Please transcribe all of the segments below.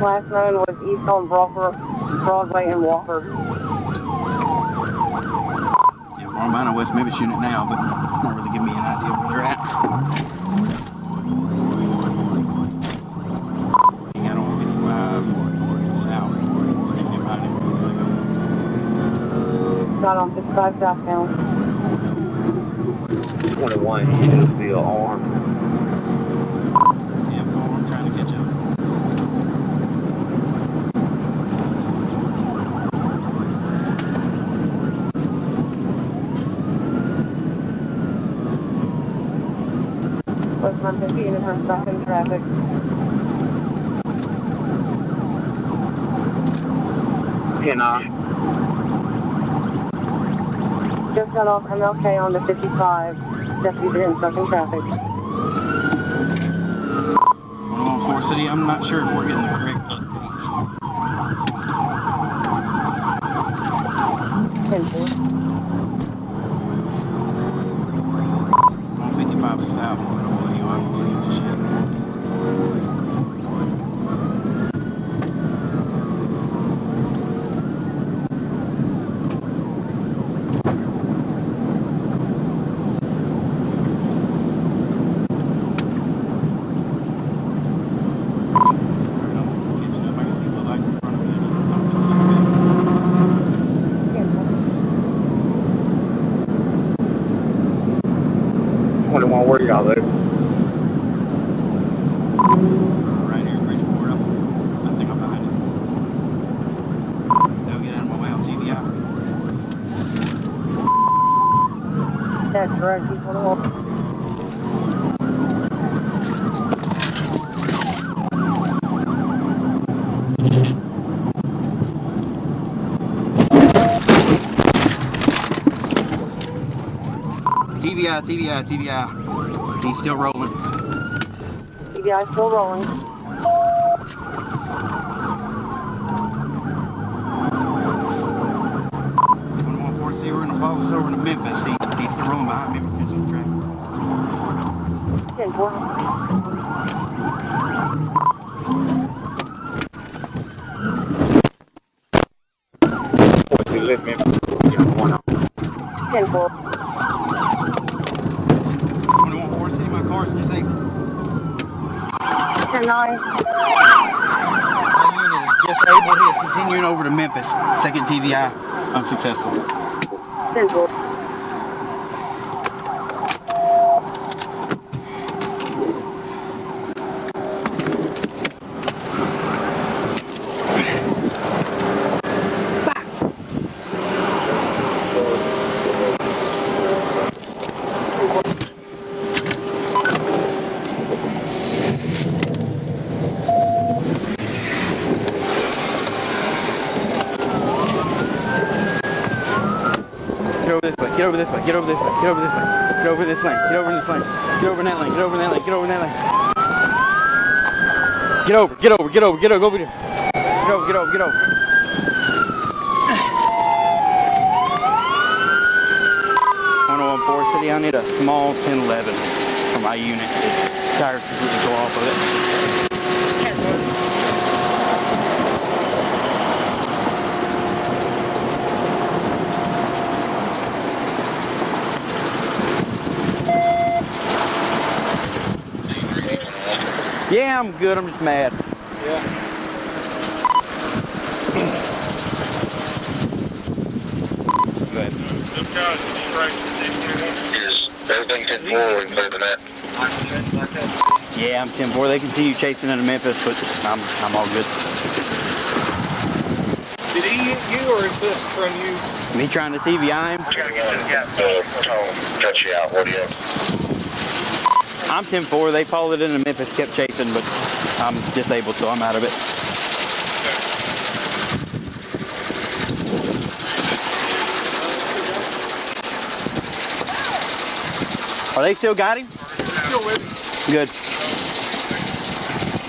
Last known was east on Broadway and Walker. Yeah, well, I'm behind a West Memphis unit now, but it's not really giving me an idea where they're at. Hang out on 55 south. Got on 55 southbound. 21, he should be armed. Yeah, well, I'm trying to catch up. West Memphis unit turns back in traffic. Just got off MLK on the 55. Deputies are in stuck in traffic. 114 City, I'm not sure if we're getting the correct updates. 10-4. 155 south, I don't see it just yet. Where y'all live? Right here, Bridgeport. I think I'm behind you. They'll get out of my way on TVI. That's correct. He's on the wall. TVI. He's still rolling. TBI still rolling. 114, we're gonna follow this over to Memphis. He's still rolling behind me. We're catching the track. 10-4. What's he live, Memphis? 10-4. 114 City, my car's just safe. 10-9. My unit is just able. He is continuing over to Memphis. Second TVI, unsuccessful. 10-4. Get over this way. Get over this way. Get over this way. Get over this lane. Get over this lane. Get over in that lane. Get over in that lane. Get over in that lane. Get over. Get over. Get over. Get over. Go over there. Get over. Get over. Get over. 114 City. I need a small 1011 for my unit. The tires completely go off of it. Yeah, I'm good. I'm just mad. Yeah. Good. Is everything 10-4 including that? Yeah, I'm 10-4. They continue chasing into Memphis, but I'm all good. Did he hit you, or is this from you? Me trying to TVI him? Cut you out. What do you have? I'm 10-4. They followed into Memphis, kept chasing, but I'm disabled, so I'm out of it. Are they still got him? He's still with me. Good.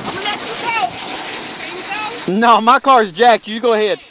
I'm gonna let you go. Can you go? No, my car's jacked. You go ahead.